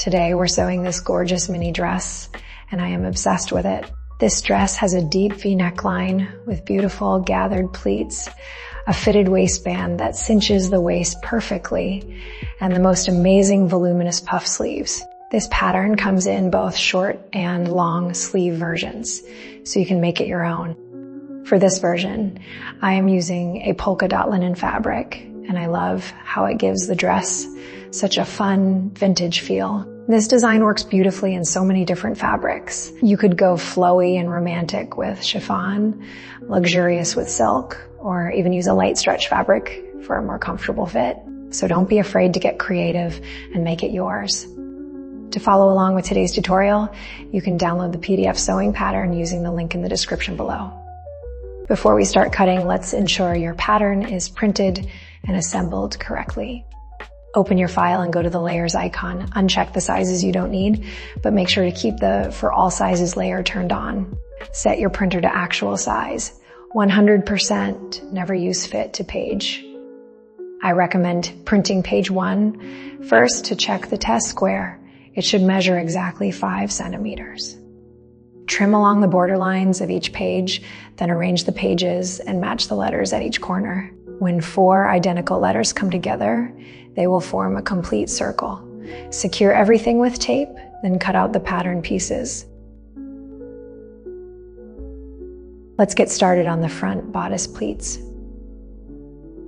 Today we're sewing this gorgeous mini dress, and I am obsessed with it. This dress has a deep V neckline with beautiful gathered pleats, a fitted waistband that cinches the waist perfectly, and the most amazing voluminous puff sleeves. This pattern comes in both short and long sleeve versions, so you can make it your own. For this version, I am using a polka dot linen fabric, and I love how it gives the dress such a fun vintage feel. This design works beautifully in so many different fabrics. You could go flowy and romantic with chiffon, luxurious with silk, or even use a light stretch fabric for a more comfortable fit. So don't be afraid to get creative and make it yours. To follow along with today's tutorial, you can download the PDF sewing pattern using the link in the description below. Before we start cutting, let's ensure your pattern is printed and assembled correctly. Open your file and go to the layers icon. Uncheck the sizes you don't need, but make sure to keep the For All Sizes layer turned on. Set your printer to actual size. 100% never use fit to page. I recommend printing page 1 first to check the test square. It should measure exactly 5 centimeters. Trim along the border lines of each page, then arrange the pages and match the letters at each corner. When 4 identical letters come together, they will form a complete circle. Secure everything with tape, then cut out the pattern pieces. Let's get started on the front bodice pleats.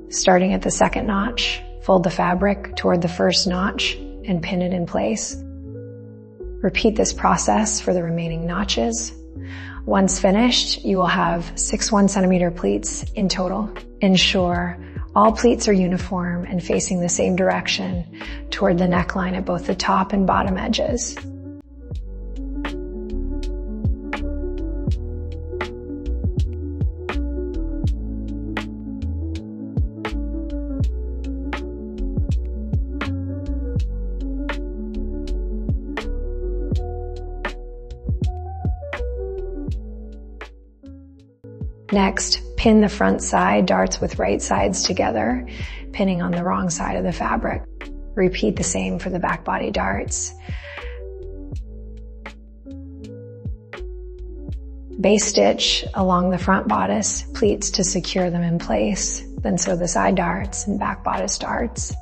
Starting at the second notch, fold the fabric toward the first notch and pin it in place. Repeat this process for the remaining notches. Once finished, you will have 6 1-centimeter pleats in total. Ensure all pleats are uniform and facing the same direction toward the neckline at both the top and bottom edges. Next, pin the front side darts with right sides together, pinning on the wrong side of the fabric. Repeat the same for the back body darts. Base stitch along the front bodice pleats to secure them in place, then sew the side darts and back bodice darts.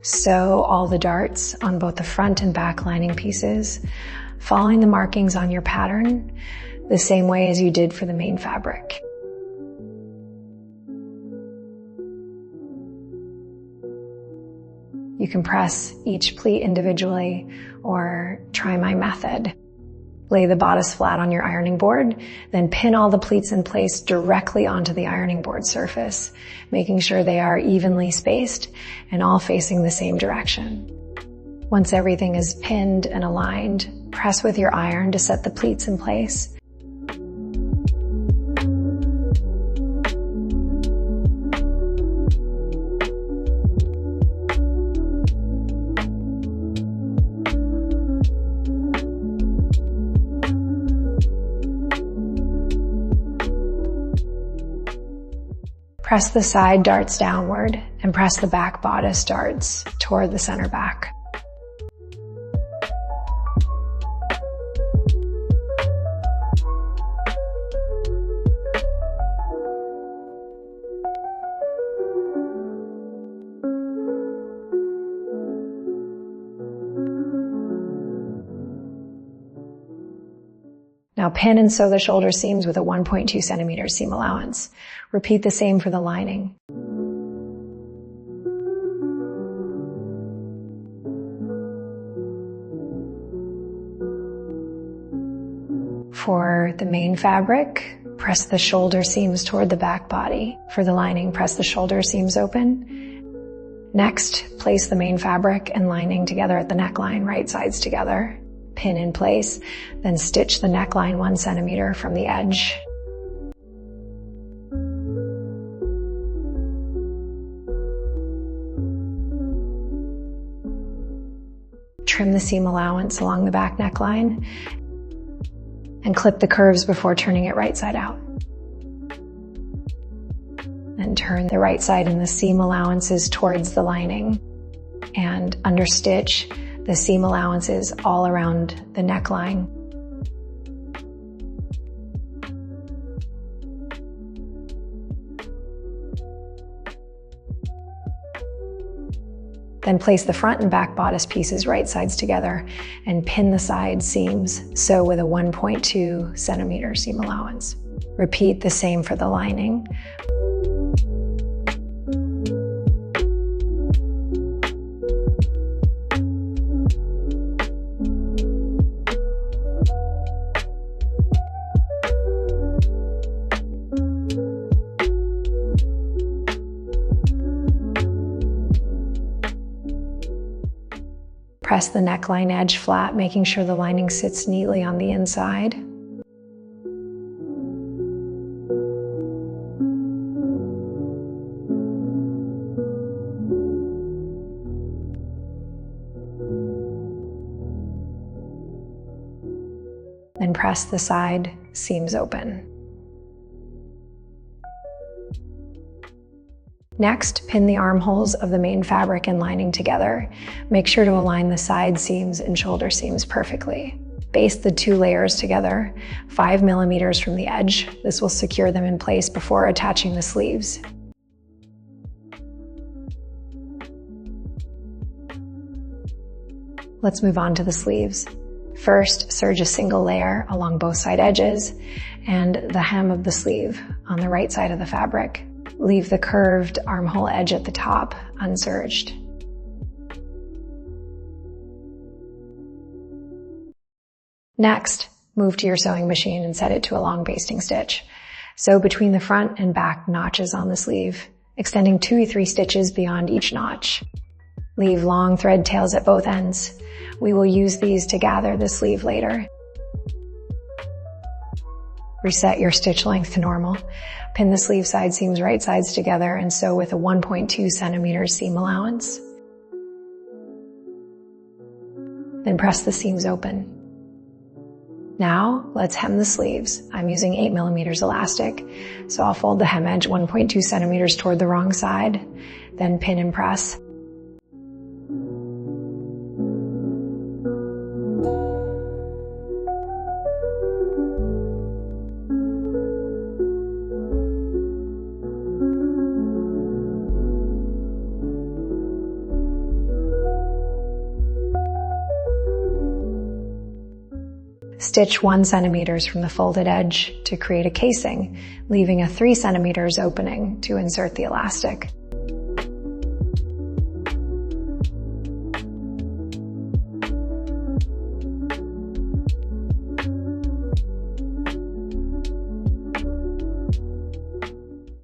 Sew all the darts on both the front and back lining pieces, following the markings on your pattern the same way as you did for the main fabric. You can press each pleat individually or try my method. Lay the bodice flat on your ironing board, then pin all the pleats in place directly onto the ironing board surface, making sure they are evenly spaced and all facing the same direction. Once everything is pinned and aligned, press with your iron to set the pleats in place. Press the side darts downward and press the back bodice darts toward the center back. Now pin and sew the shoulder seams with a 1.2 centimeter seam allowance. Repeat the same for the lining. For the main fabric, press the shoulder seams toward the back body. For the lining, press the shoulder seams open. Next, place the main fabric and lining together at the neckline, right sides together. Pin in place, then stitch the neckline 1 centimeter from the edge. Trim the seam allowance along the back neckline and clip the curves before turning it right side out. Then turn the right side and the seam allowances towards the lining. and understitch the seam allowances all around the neckline. Then place the front and back bodice pieces right sides together and pin the side seams, sew with a 1.2 centimeter seam allowance. Repeat the same for the lining. Press the neckline edge flat, making sure the lining sits neatly on the inside. Then press the side seams open. Next, pin the armholes of the main fabric and lining together. Make sure to align the side seams and shoulder seams perfectly. Baste the 2 layers together, 5 millimeters from the edge. This will secure them in place before attaching the sleeves. Let's move on to the sleeves. First, serge a single layer along both side edges and the hem of the sleeve on the right side of the fabric. Leave the curved armhole edge at the top unserged. Next, move to your sewing machine and set it to a long basting stitch. Sew between the front and back notches on the sleeve, extending 2 or 3 stitches beyond each notch. Leave long thread tails at both ends. We will use these to gather the sleeve later. Reset your stitch length to normal. Pin the sleeve side seams right sides together and sew with a 1.2 centimeter seam allowance. Then press the seams open. Now let's hem the sleeves. I'm using 8 millimeters elastic, so I'll fold the hem edge 1.2 centimeters toward the wrong side, then pin and press. Stitch 1 centimeter from the folded edge to create a casing, leaving a 3 centimeters opening to insert the elastic.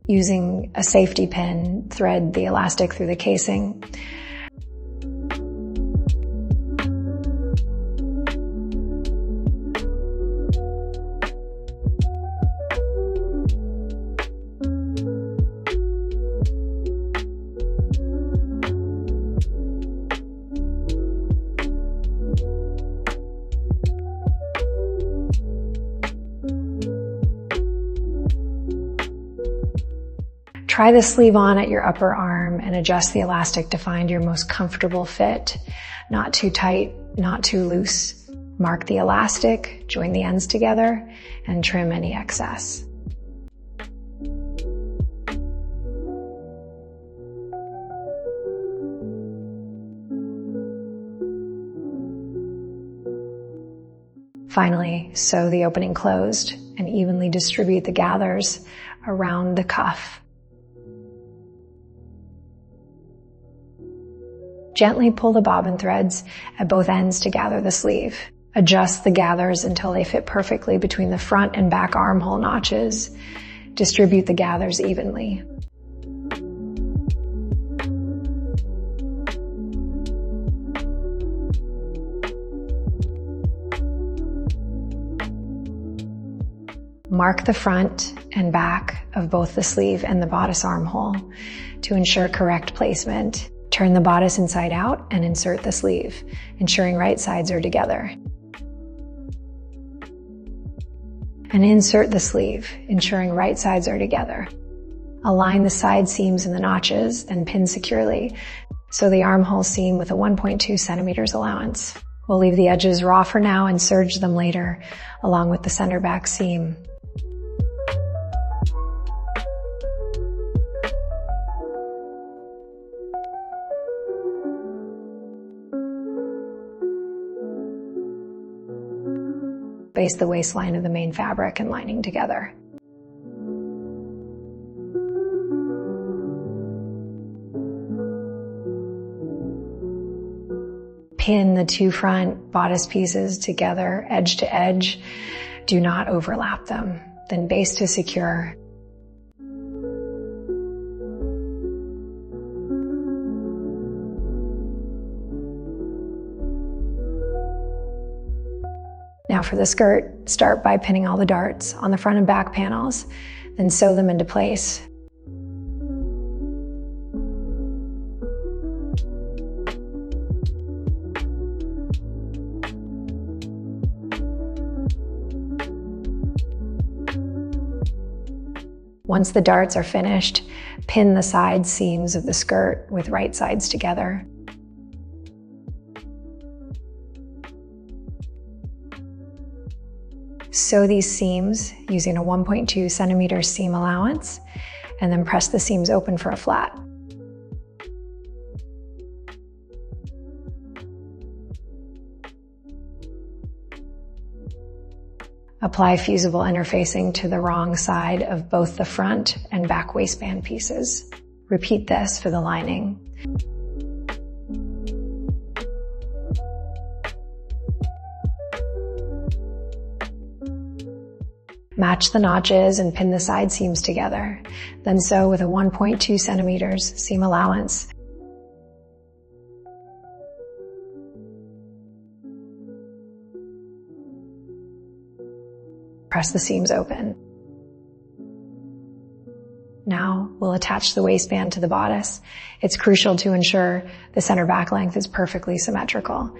Using a safety pin, thread the elastic through the casing. Try the sleeve on at your upper arm and adjust the elastic to find your most comfortable fit. Not too tight, not too loose. Mark the elastic, join the ends together, and trim any excess. Finally, sew the opening closed and evenly distribute the gathers around the cuff. Gently pull the bobbin threads at both ends to gather the sleeve. Adjust the gathers until they fit perfectly between the front and back armhole notches. Distribute the gathers evenly. Mark the front and back of both the sleeve and the bodice armhole to ensure correct placement. Turn the bodice inside out and insert the sleeve, ensuring right sides are together. And insert the sleeve, ensuring right sides are together. Align the side seams and the notches and pin securely. Sew the armhole seam with a 1.2 centimeters allowance. We'll leave the edges raw for now and serge them later, along with the center back seam. Baste the waistline of the main fabric and lining together. Pin the two front bodice pieces together, edge to edge. Do not overlap them. Then baste to secure. Now for the skirt, start by pinning all the darts on the front and back panels, then sew them into place. Once the darts are finished, pin the side seams of the skirt with right sides together. Sew these seams using a 1.2 centimeter seam allowance, and then press the seams open for a flat. Apply fusible interfacing to the wrong side of both the front and back waistband pieces. Repeat this for the lining. Match the notches and pin the side seams together. Then sew with a 1.2 centimeters seam allowance. Press the seams open. Now we'll attach the waistband to the bodice. It's crucial to ensure the center back length is perfectly symmetrical.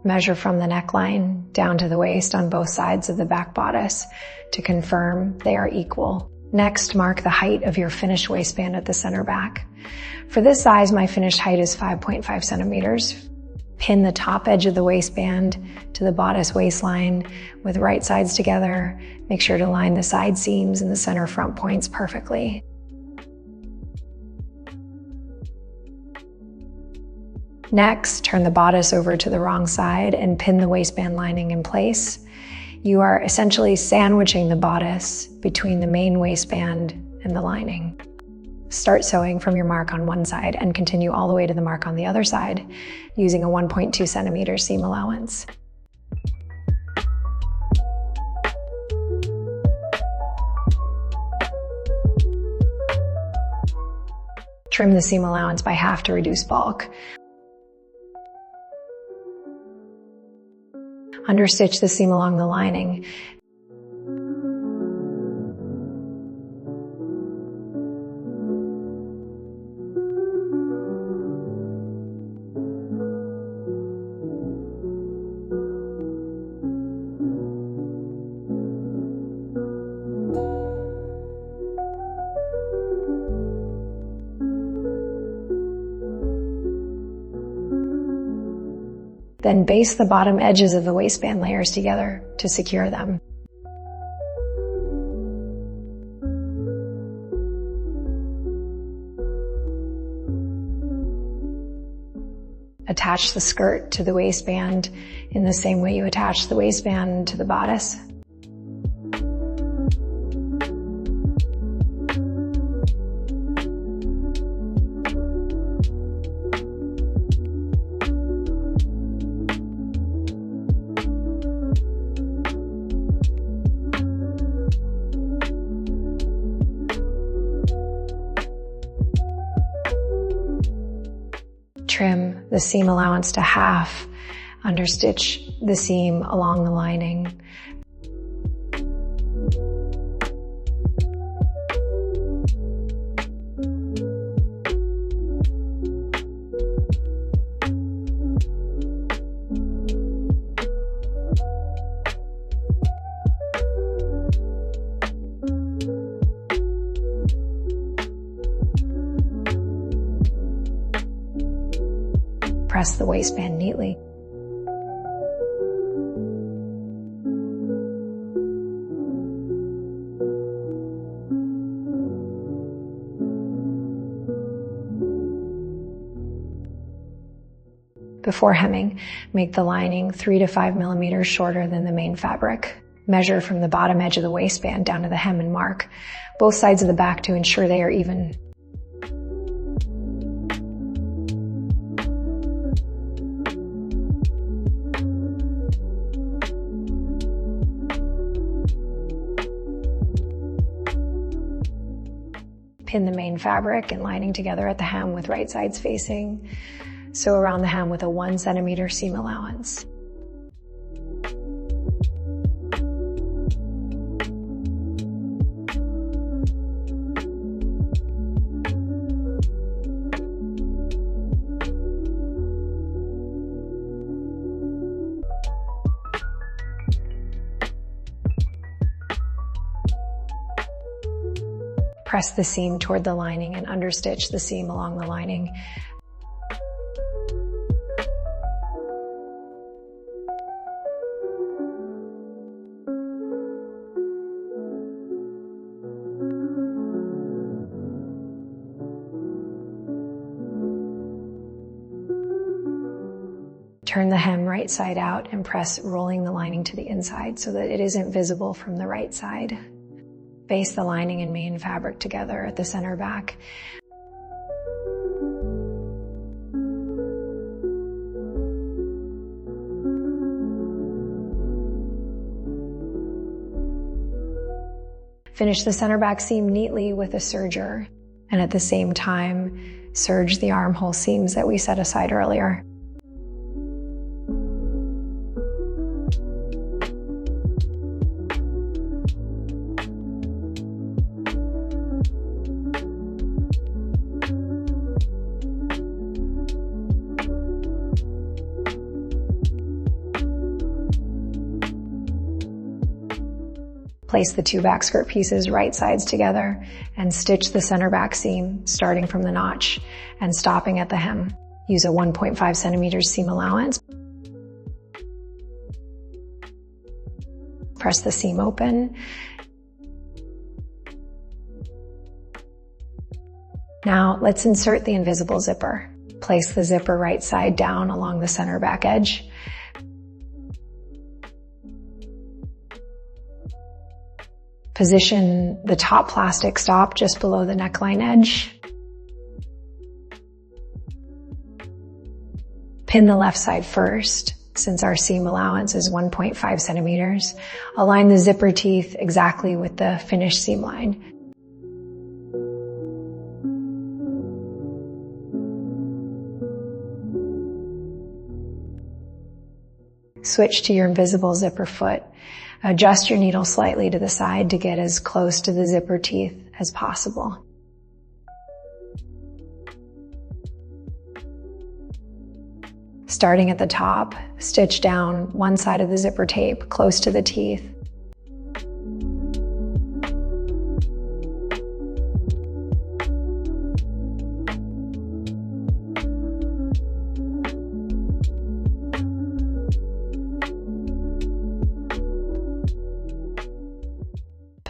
Measure from the neckline down to the waist on both sides of the back bodice to confirm they are equal. Next, mark the height of your finished waistband at the center back. For this size, my finished height is 5.5 centimeters. Pin the top edge of the waistband to the bodice waistline with right sides together. Make sure to line the side seams and the center front points perfectly. Next, turn the bodice over to the wrong side and pin the waistband lining in place. You are essentially sandwiching the bodice between the main waistband and the lining. Start sewing from your mark on one side and continue all the way to the mark on the other side using a 1.2 centimeter seam allowance. Trim the seam allowance by half to reduce bulk. Understitch the seam along the lining. Then baste the bottom edges of the waistband layers together to secure them. Attach the skirt to the waistband in the same way you attach the waistband to the bodice. Trim the seam allowance to half. Understitch the seam along the lining. press the waistband neatly. Before hemming, make the lining 3 to 5 millimeters shorter than the main fabric. Measure from the bottom edge of the waistband down to the hem and mark both sides of the back to ensure they are even. Pin the main fabric and lining together at the hem with right sides facing. Sew around the hem with a 1 centimeter seam allowance. Press the seam toward the lining and understitch the seam along the lining. Turn the hem right side out and press rolling the lining to the inside so that it isn't visible from the right side. Baste the lining and main fabric together at the center back. Finish the center back seam neatly with a serger, and at the same time, serge the armhole seams that we set aside earlier. Place the 2 back skirt pieces right sides together and stitch the center back seam starting from the notch and stopping at the hem. Use a 1.5 centimeters seam allowance. Press the seam open. Now let's insert the invisible zipper. Place the zipper right side down along the center back edge. Position the top plastic stop just below the neckline edge. Pin the left side first, since our seam allowance is 1.5 centimeters. Align the zipper teeth exactly with the finished seam line. Switch to your invisible zipper foot. Adjust your needle slightly to the side to get as close to the zipper teeth as possible. Starting at the top, stitch down one side of the zipper tape close to the teeth.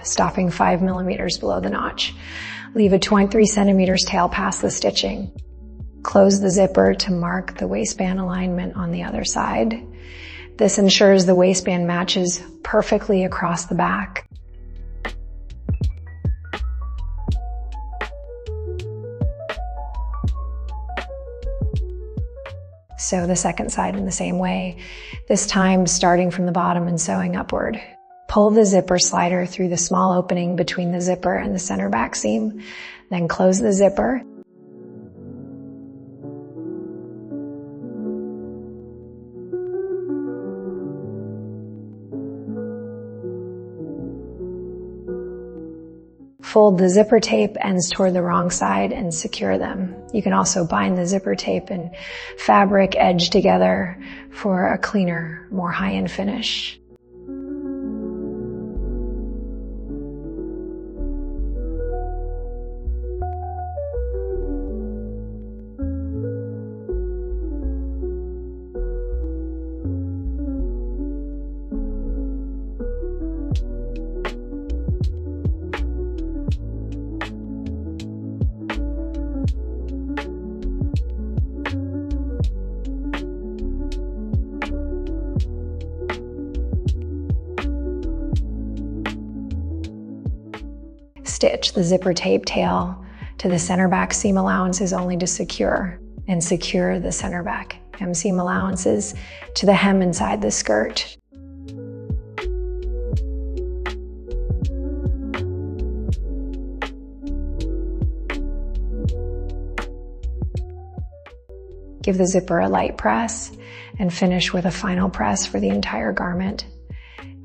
Stopping 5 millimeters below the notch. Leave a 0.3 centimeters tail past the stitching. Close the zipper to mark the waistband alignment on the other side. This ensures the waistband matches perfectly across the back. Sew the second side in the same way, this time starting from the bottom and sewing upward. Pull the zipper slider through the small opening between the zipper and the center back seam, then close the zipper. Fold the zipper tape ends toward the wrong side and secure them. You can also bind the zipper tape and fabric edge together for a cleaner, more high-end finish. stitch the zipper tape tail to the center back seam allowances only to secure the center back hem seam allowances to the hem inside the skirt. Give the zipper a light press and finish with a final press for the entire garment.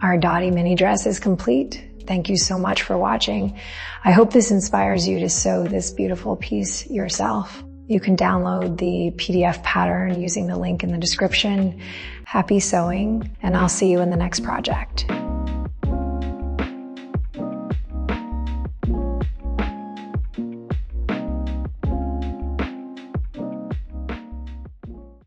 Our Dotty Mini Dress is complete. Thank you so much for watching. I hope this inspires you to sew this beautiful piece yourself. You can download the PDF pattern using the link in the description. Happy sewing, and I'll see you in the next project.